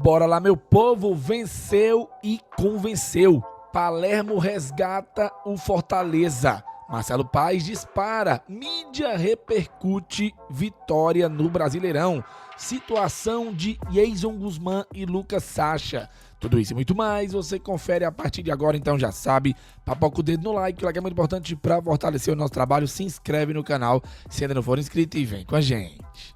Bora lá, meu povo, venceu e convenceu. Palermo resgata o Fortaleza. Marcelo Paes dispara, mídia repercute vitória no Brasileirão. Situação de Jason Guzmán e Lucas Sacha. Tudo isso e muito mais, você confere a partir de agora, então já sabe. Papoca o dedo no like, o like é muito importante para fortalecer o nosso trabalho. Se inscreve no canal se ainda não for inscrito e vem com a gente.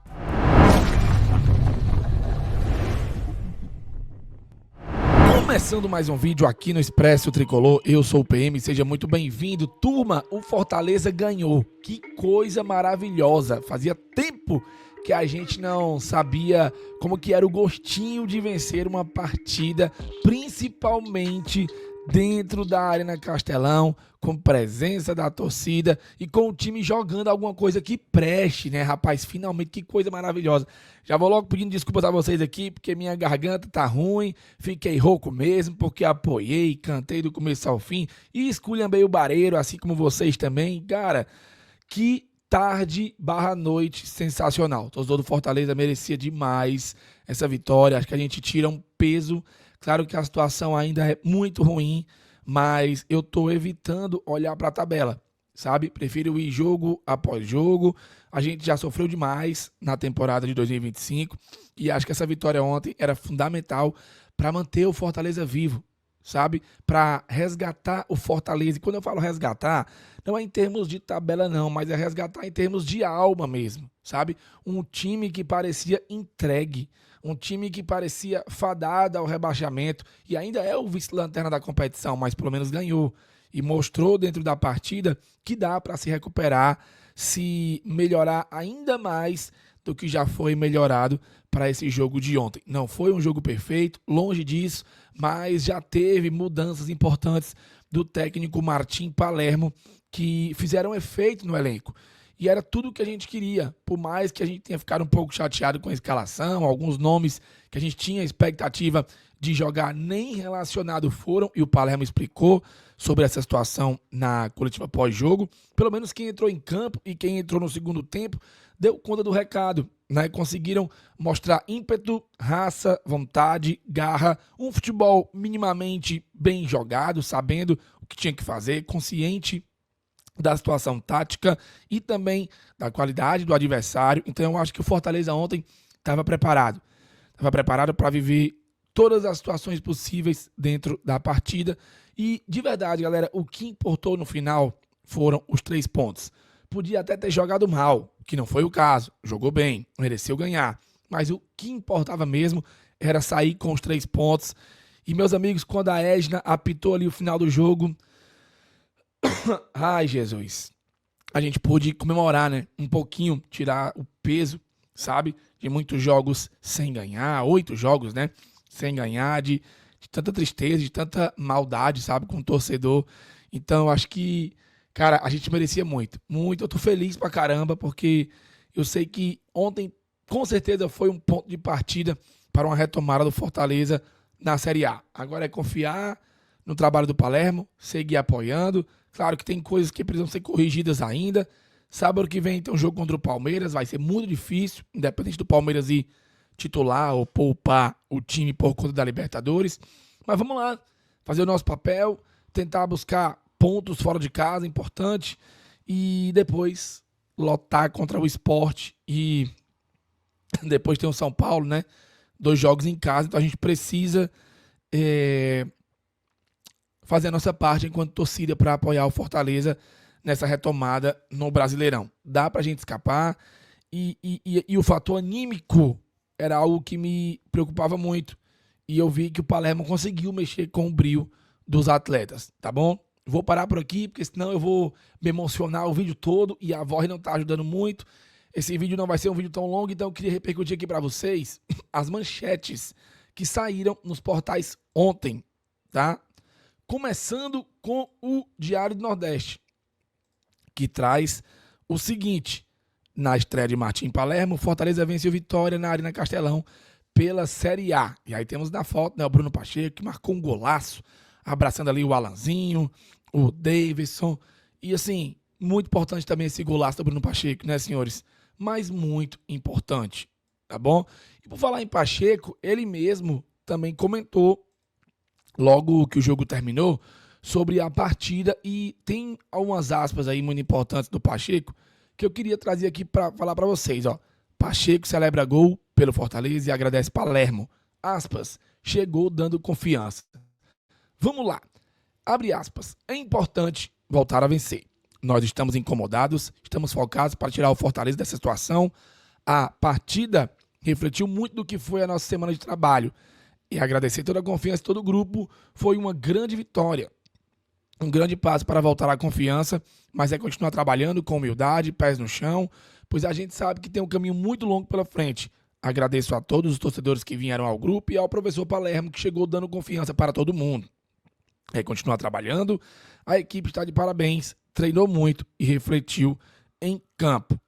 Começando mais um vídeo aqui no Expresso Tricolor, eu sou o PM, seja muito bem-vindo. Turma, o Fortaleza ganhou, que coisa maravilhosa, fazia tempo que a gente não sabia como que era o gostinho de vencer uma partida, principalmente dentro da Arena Castelão, com presença da torcida e com o time jogando alguma coisa que preste, né, rapaz? Finalmente, que coisa maravilhosa. Já vou logo pedindo desculpas a vocês aqui, porque minha garganta tá ruim, fiquei rouco mesmo, porque apoiei, cantei do começo ao fim e esculhambei o Bareiro, assim como vocês também. Cara, que tarde/noite sensacional. O torcedor do Fortaleza merecia demais essa vitória. Acho que a gente tira um peso. Claro que a situação ainda é muito ruim, mas eu tô evitando olhar para a tabela, sabe? Prefiro ir jogo após jogo. A gente já sofreu demais na temporada de 2025 e acho que essa vitória ontem era fundamental para manter o Fortaleza vivo, sabe? Para resgatar o Fortaleza. E quando eu falo resgatar, não é em termos de tabela não, mas é resgatar em termos de alma mesmo, sabe? Um time que parecia entregue, um time que parecia fadado ao rebaixamento e ainda é o vice-lanterna da competição, mas pelo menos ganhou e mostrou dentro da partida que dá para se recuperar, se melhorar ainda mais do que já foi melhorado para esse jogo de ontem. Não foi um jogo perfeito, longe disso, mas já teve mudanças importantes do técnico Martim Palermo que fizeram efeito no elenco. E era tudo o que a gente queria, por mais que a gente tenha ficado um pouco chateado com a escalação, alguns nomes que a gente tinha expectativa de jogar nem relacionado foram, e o Palermo explicou sobre essa situação na coletiva pós-jogo. Pelo menos quem entrou em campo e quem entrou no segundo tempo deu conta do recado, né? Conseguiram mostrar ímpeto, raça, vontade, garra, um futebol minimamente bem jogado, sabendo o que tinha que fazer, consciente da situação tática e também da qualidade do adversário. Então eu acho que o Fortaleza ontem estava preparado para viver todas as situações possíveis dentro da partida e de verdade, galera, o que importou no final foram os 3 pontos. Podia até ter jogado mal, que não foi o caso, jogou bem, mereceu ganhar, mas o que importava mesmo era sair com os 3 pontos. E meus amigos, quando a Edna apitou ali o final do jogo, ai, Jesus, a gente pôde comemorar, né? Um pouquinho, tirar o peso, sabe? De muitos jogos sem ganhar, 8 jogos, né? Sem ganhar, de tanta tristeza, de tanta maldade, sabe? Com o torcedor. Então, eu acho que, cara, a gente merecia muito, muito. Eu tô feliz pra caramba, porque eu sei que ontem, com certeza, foi um ponto de partida para uma retomada do Fortaleza na Série A. Agora é confiar no trabalho do Palermo, seguir apoiando. Claro que tem coisas que precisam ser corrigidas ainda. Sábado que vem tem um jogo contra o Palmeiras, vai ser muito difícil, independente do Palmeiras ir titular ou poupar o time por conta da Libertadores. Mas vamos lá, fazer o nosso papel, tentar buscar pontos fora de casa, importante, e depois lotar contra o Sport e depois tem o São Paulo, né? 2 jogos em casa, então a gente precisa fazer a nossa parte enquanto torcida para apoiar o Fortaleza nessa retomada no Brasileirão. Dá pra gente escapar e o fator anímico era algo que me preocupava muito. E eu vi que o Palermo conseguiu mexer com o brio dos atletas, tá bom? Vou parar por aqui, porque senão eu vou me emocionar o vídeo todo e a voz não tá ajudando muito. Esse vídeo não vai ser um vídeo tão longo, então eu queria repercutir aqui para vocês as manchetes que saíram nos portais ontem, tá? Começando com o Diário do Nordeste, que traz o seguinte: na estreia de Martim Palermo, Fortaleza venceu Vitória na Arena Castelão pela Série A. E aí temos na foto, né, o Bruno Pacheco, que marcou um golaço, abraçando ali o Alanzinho, o Davidson. E assim, muito importante também esse golaço do Bruno Pacheco, né, senhores? Mas muito importante, tá bom? E por falar em Pacheco, ele mesmo também comentou, logo que o jogo terminou, sobre a partida, e tem algumas aspas aí muito importantes do Pacheco que eu queria trazer aqui para falar para vocês, ó. Pacheco celebra gol pelo Fortaleza e agradece Palermo. Aspas, chegou dando confiança. Vamos lá. Abre aspas. É importante voltar a vencer. Nós estamos incomodados, estamos focados para tirar o Fortaleza dessa situação. A partida refletiu muito do que foi a nossa semana de trabalho. E agradecer toda a confiança de todo o grupo, foi uma grande vitória. Um grande passo para voltar à confiança, mas é continuar trabalhando com humildade, pés no chão, pois a gente sabe que tem um caminho muito longo pela frente. Agradeço a todos os torcedores que vieram ao grupo e ao professor Palermo, que chegou dando confiança para todo mundo. É continuar trabalhando, a equipe está de parabéns, treinou muito e refletiu em campo.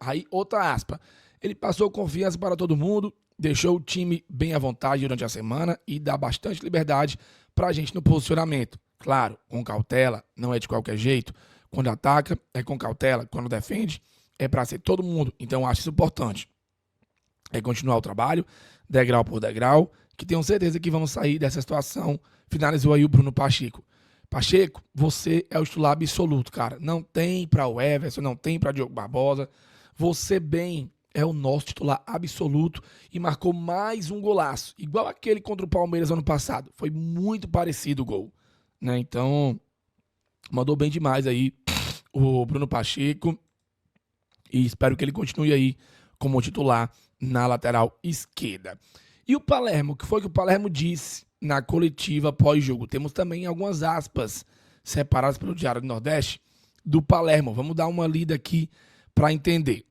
Aí, outra aspa, ele passou confiança para todo mundo, deixou o time bem à vontade durante a semana e dá bastante liberdade para a gente no posicionamento. Claro, com cautela, não é de qualquer jeito. Quando ataca, é com cautela. Quando defende, é para ser todo mundo. Então, acho isso importante. É continuar o trabalho, degrau por degrau, que tenho certeza que vamos sair dessa situação. Finalizou aí o Bruno Pacheco. Pacheco, você é o titular absoluto, cara. Não tem para o Everson, não tem para Diogo Barbosa. Você bem é o nosso titular absoluto e marcou mais um golaço. Igual aquele contra o Palmeiras ano passado. Foi muito parecido o gol. Né? Então, mandou bem demais aí o Bruno Pacheco e espero que ele continue aí como titular na lateral esquerda. E o Palermo, o que foi que o Palermo disse na coletiva pós-jogo? Temos também algumas aspas separadas pelo Diário do Nordeste do Palermo. Vamos dar uma lida aqui para entender.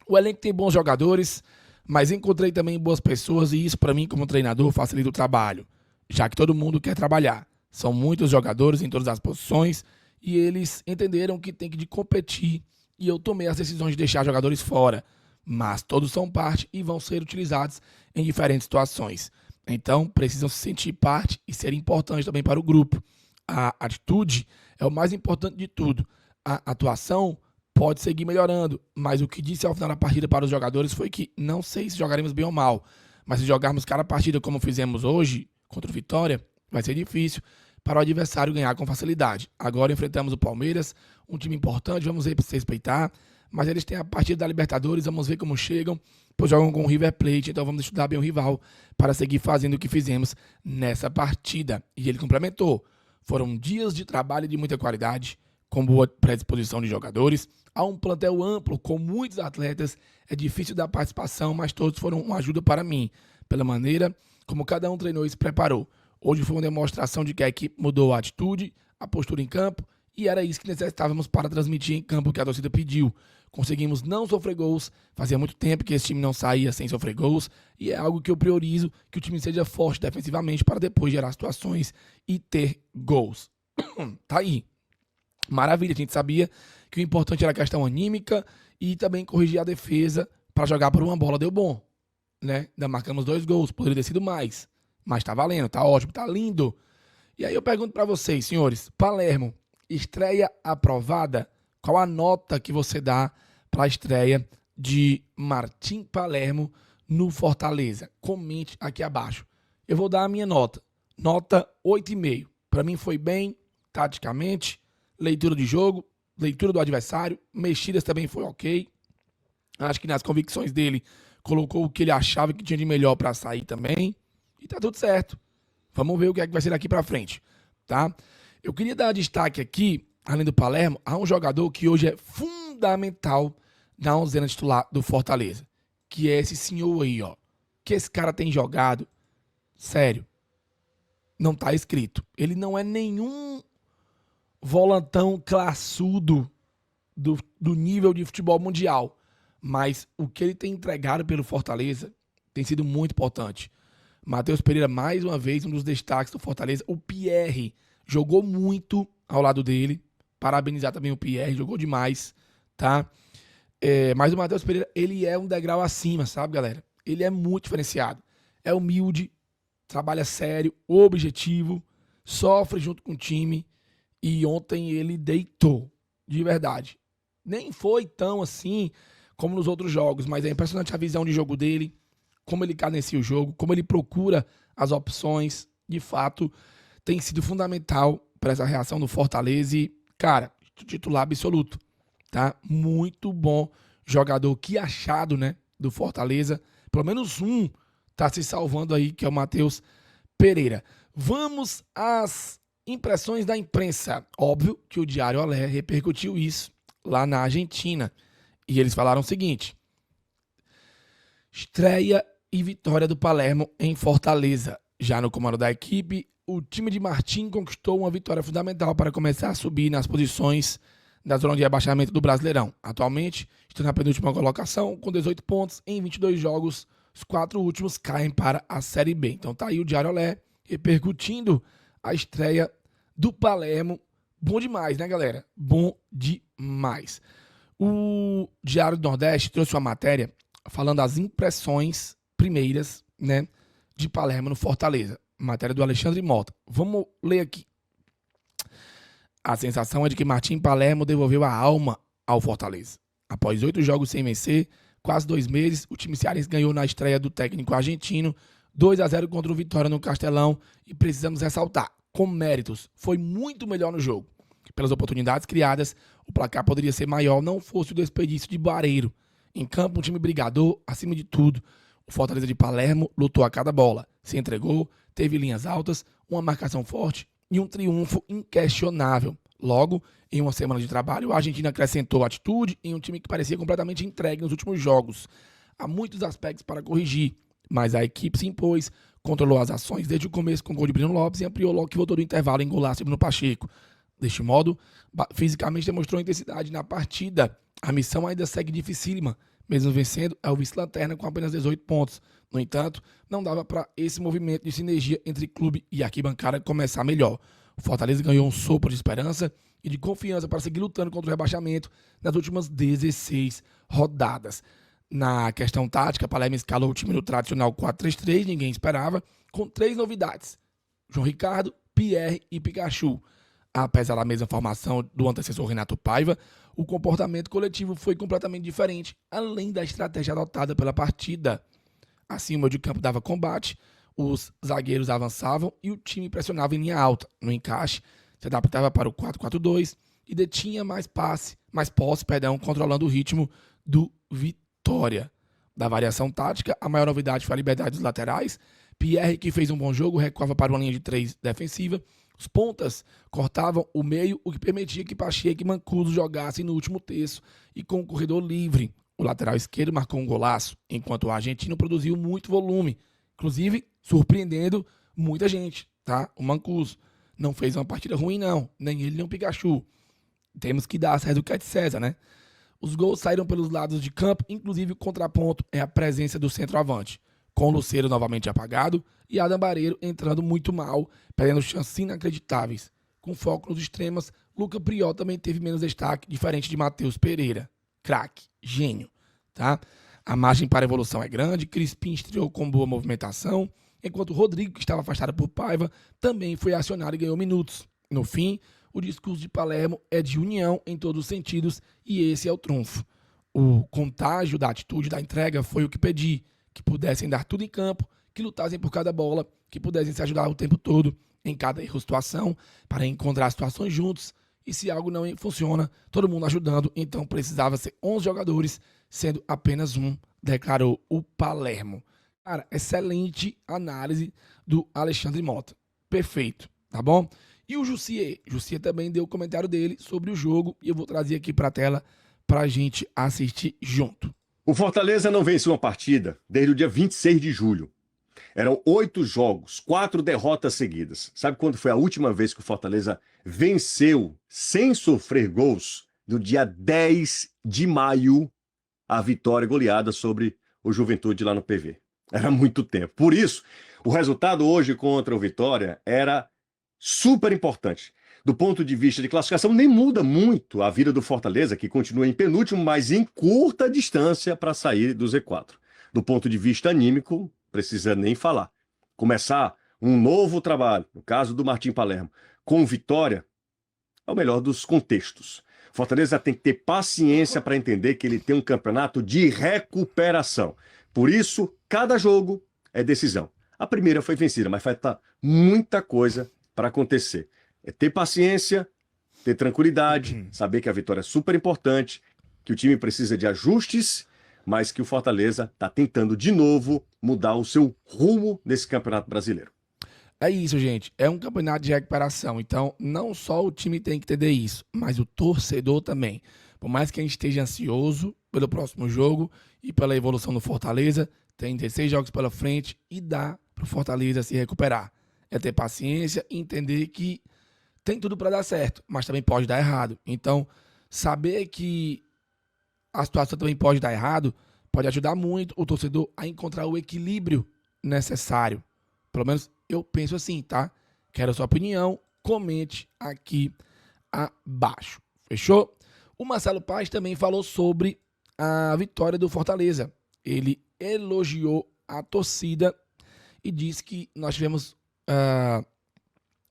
O elenco tem bons jogadores, mas encontrei também boas pessoas e isso para mim como treinador facilita o trabalho, já que todo mundo quer trabalhar. São muitos jogadores em todas as posições e eles entenderam que tem que competir e eu tomei as decisões de deixar jogadores fora. Mas todos são parte e vão ser utilizados em diferentes situações. Então, precisam se sentir parte e ser importantes também para o grupo. A atitude é o mais importante de tudo. A atuação pode seguir melhorando, mas o que disse ao final da partida para os jogadores foi que não sei se jogaremos bem ou mal, mas se jogarmos cada partida como fizemos hoje, contra o Vitória, vai ser difícil para o adversário ganhar com facilidade. Agora enfrentamos o Palmeiras, um time importante, vamos respeitar, mas eles têm a partida da Libertadores, vamos ver como chegam, pois jogam com o River Plate, então vamos estudar bem o rival para seguir fazendo o que fizemos nessa partida. E ele complementou, foram dias de trabalho de muita qualidade, com boa predisposição de jogadores, há um plantel amplo com muitos atletas, é difícil dar participação, mas todos foram uma ajuda para mim, pela maneira como cada um treinou e se preparou. Hoje foi uma demonstração de que a equipe mudou a atitude, a postura em campo, e era isso que necessitávamos para transmitir em campo o que a torcida pediu. Conseguimos não sofrer gols, fazia muito tempo que esse time não saía sem sofrer gols, e é algo que eu priorizo, que o time seja forte defensivamente para depois gerar situações e ter gols. Tá aí. Maravilha, a gente sabia que o importante era a questão anímica e também corrigir a defesa para jogar por uma bola, deu bom. Né? Ainda marcamos 2 gols, poderia ter sido mais. Mas tá valendo, tá ótimo, tá lindo. E aí eu pergunto para vocês, senhores, Palermo, estreia aprovada? Qual a nota que você dá para a estreia de Martim Palermo no Fortaleza? Comente aqui abaixo. Eu vou dar a minha nota. Nota 8,5. Para mim foi bem, taticamente, leitura de jogo, leitura do adversário, mexidas também foi ok. Acho que nas convicções dele colocou o que ele achava que tinha de melhor para sair também. E tá tudo certo. Vamos ver o que é que vai ser daqui para frente, tá? Eu queria dar destaque aqui, além do Palermo, a um jogador que hoje é fundamental na onzena titular do Fortaleza, que é esse senhor aí, ó. Que esse cara tem jogado, sério, não tá escrito. Ele não é nenhum volantão classudo do nível de futebol mundial, mas o que ele tem entregado pelo Fortaleza tem sido muito importante. Matheus Pereira, mais uma vez, um dos destaques do Fortaleza. O Pierre jogou muito ao lado dele. Parabenizar também o Pierre, jogou demais, tá? Mas o Matheus Pereira, ele é um degrau acima, sabe, galera? Ele é muito diferenciado. É humilde, trabalha sério, objetivo, sofre junto com o time. E ontem ele deitou, de verdade. Nem foi tão assim como nos outros jogos, mas é impressionante a visão de jogo dele. como ele cadencia o jogo, como ele procura as opções, de fato, tem sido fundamental para essa reação do Fortaleza e, cara, titular absoluto, tá? Muito bom jogador, que achado, né, do Fortaleza. Pelo menos um tá se salvando aí, que é o Matheus Pereira. Vamos às impressões da imprensa. Óbvio que o Diário Olé repercutiu isso lá na Argentina. E eles falaram o seguinte: estreia e vitória do Palermo em Fortaleza. Já no comando da equipe, o time de Martim conquistou uma vitória fundamental para começar a subir nas posições da zona de rebaixamento do Brasileirão. Atualmente, está na penúltima colocação, com 18 pontos em 22 jogos. Os 4 últimos caem para a Série B. Então tá aí o Diário Olé repercutindo a estreia do Palermo. Bom demais, né, galera? Bom demais. O Diário do Nordeste trouxe uma matéria falando das impressões primeiras, né, de Palermo no Fortaleza. Matéria do Alexandre Mota. Vamos ler aqui. A sensação é de que Martim Palermo devolveu a alma ao Fortaleza. Após 8 jogos sem vencer, quase 2 meses, o time cearense ganhou na estreia do técnico argentino 2-0 contra o Vitória no Castelão e precisamos ressaltar, com méritos, foi muito melhor no jogo. Pelas oportunidades criadas, o placar poderia ser maior, não fosse o desperdício de Bareiro. Em campo, um time brigador, acima de tudo. O Fortaleza de Palermo lutou a cada bola, se entregou, teve linhas altas, uma marcação forte e um triunfo inquestionável. Logo, em uma semana de trabalho, a Argentina acrescentou atitude em um time que parecia completamente entregue nos últimos jogos. Há muitos aspectos para corrigir, mas a equipe se impôs, controlou as ações desde o começo com o gol de Breno Lopes e ampliou logo que voltou do intervalo em golaço de Bruno Pacheco. Deste modo, fisicamente demonstrou intensidade na partida. A missão ainda segue dificílima, mesmo vencendo, é o vice-lanterna com apenas 18 pontos. No entanto, não dava para esse movimento de sinergia entre clube e arquibancada começar melhor. O Fortaleza ganhou um sopro de esperança e de confiança para seguir lutando contra o rebaixamento nas últimas 16 rodadas. Na questão tática, Palermo escalou o time no tradicional 4-3-3, ninguém esperava, com 3 novidades: João Ricardo, Pierre e Pikachu. Apesar da mesma formação do antecessor Renato Paiva, o comportamento coletivo foi completamente diferente, além da estratégia adotada pela partida. Assim, o meio de campo dava combate, os zagueiros avançavam e o time pressionava em linha alta. No encaixe, se adaptava para o 4-4-2 e detinha mais posse, controlando o ritmo do Vitória. Da variação tática, a maior novidade foi a liberdade dos laterais. Pierre, que fez um bom jogo, recuava para uma linha de 3 defensiva. Os pontas cortavam o meio, o que permitia que Pacheco e Mancuso jogassem no último terço e com o corredor livre. O lateral esquerdo marcou um golaço, enquanto o argentino produziu muito volume, inclusive surpreendendo muita gente, tá? O Mancuso não fez uma partida ruim, não, nem ele nem o Pikachu. Temos que dar a César o que é de César, né? Os gols saíram pelos lados de campo, inclusive o contraponto é a presença do centroavante, com o Lucero novamente apagado e Adam Bareiro entrando muito mal, perdendo chances inacreditáveis. Com foco nos extremos, Luca Priol também teve menos destaque, diferente de Matheus Pereira. Craque, gênio, tá? A margem para a evolução é grande, Crispim estreou com boa movimentação, enquanto Rodrigo, que estava afastado por Paiva, também foi acionado e ganhou minutos. No fim, o discurso de Palermo é de união em todos os sentidos e esse é o trunfo. O contágio da atitude, da entrega, foi o que pedi, que pudessem dar tudo em campo, que lutassem por cada bola, que pudessem se ajudar o tempo todo em cada erro situação, para encontrar situações juntos, e se algo não funciona, todo mundo ajudando, então precisava ser 11 jogadores, sendo apenas um, declarou o Palermo. Cara, excelente análise do Alexandre Mota. Perfeito, tá bom? E o Jussier também deu o comentário dele sobre o jogo, e eu vou trazer aqui para a tela para a gente assistir junto. O Fortaleza não venceu uma partida desde o dia 26 de julho. Eram 8 jogos, 4 derrotas seguidas. Sabe quando foi a última vez que o Fortaleza venceu sem sofrer gols? No dia 10 de maio, a vitória goleada sobre o Juventude lá no PV. Era muito tempo. Por isso, o resultado hoje contra o Vitória era super importante. Do ponto de vista de classificação, nem muda muito a vida do Fortaleza, que continua em penúltimo, mas em curta distância para sair do Z4. Do ponto de vista anímico, precisa nem falar. Começar um novo trabalho, no caso do Martim Palermo, com vitória, é o melhor dos contextos. Fortaleza tem que ter paciência para entender que ele tem um campeonato de recuperação. Por isso, Cada jogo é decisão. A primeira foi vencida, mas falta muita coisa para acontecer. É ter paciência, ter tranquilidade, saber que a vitória é super importante, que o time precisa de ajustes, mas que o Fortaleza está tentando de novo mudar o seu rumo nesse Campeonato Brasileiro. É isso, gente. É um campeonato de recuperação. Então, não só o time tem que entender isso, mas o torcedor também. Por mais que a gente esteja ansioso pelo próximo jogo e pela evolução do Fortaleza, tem 16 jogos pela frente e dá pro Fortaleza se recuperar. É ter paciência e entender que tem tudo para dar certo, mas também pode dar errado. Então, saber que a situação também pode dar errado pode ajudar muito o torcedor a encontrar o equilíbrio necessário. Pelo menos eu penso assim, tá? Quero a sua opinião, comente aqui abaixo. Fechou? O Marcelo Paz também falou sobre a vitória do Fortaleza. Ele elogiou a torcida e disse que nós tivemos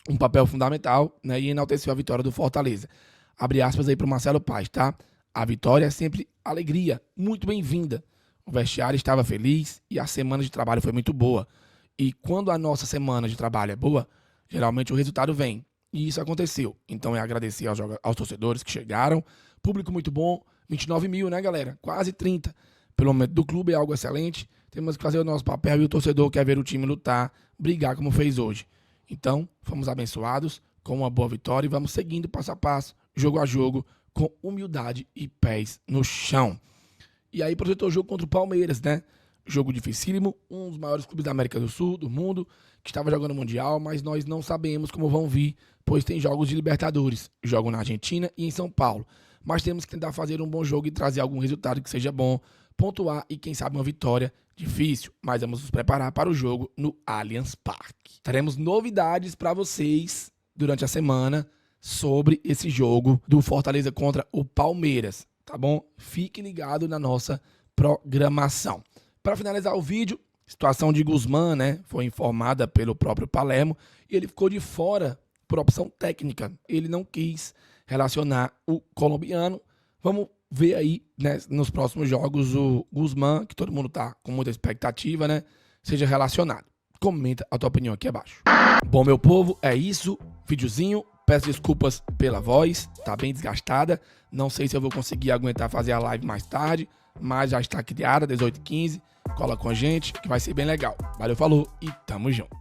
um papel fundamental, né, e enalteceu a vitória do Fortaleza. Abre aspas aí para o Marcelo Paz, tá? A vitória é sempre alegria, muito bem-vinda. O vestiário estava feliz e a semana de trabalho foi muito boa. E quando a nossa semana de trabalho é boa, geralmente o resultado vem. E isso aconteceu. Então é agradecer aos torcedores que chegaram. Público muito bom, 29 mil, né, galera? Quase 30. Pelo momento do clube é algo excelente. Temos que fazer o nosso papel e o torcedor quer ver o time lutar, brigar como fez hoje. Então, fomos abençoados com uma boa vitória e vamos seguindo passo a passo, jogo a jogo, com humildade e pés no chão. E aí projetou o jogo contra o Palmeiras, né? Jogo dificílimo, um dos maiores clubes da América do Sul, do mundo, que estava jogando Mundial, mas nós não sabemos como vão vir, pois tem jogos de Libertadores. Jogam na Argentina e em São Paulo. Mas temos que tentar fazer um bom jogo e trazer algum resultado que seja bom, pontuar e quem sabe uma vitória. Difícil, mas vamos nos preparar para o jogo no Allianz Parque. Teremos novidades para vocês durante a semana sobre esse jogo do Fortaleza contra o Palmeiras, tá bom? Fique ligado na nossa programação. Para finalizar o vídeo, situação de Guzmán, né? Foi informada pelo próprio Palermo e ele ficou de fora por opção técnica. Ele não quis relacionar o colombiano. Vamos ver aí, né, nos próximos jogos o Guzmán, que todo mundo tá com muita expectativa, né? Seja relacionado. Comenta a tua opinião aqui abaixo. Bom, meu povo, é isso. Videozinho. Peço desculpas pela voz, tá bem desgastada. Não sei se eu vou conseguir aguentar fazer a live mais tarde, mas já está criada, 18h15. Cola com a gente, que vai ser bem legal. Valeu, falou e tamo junto.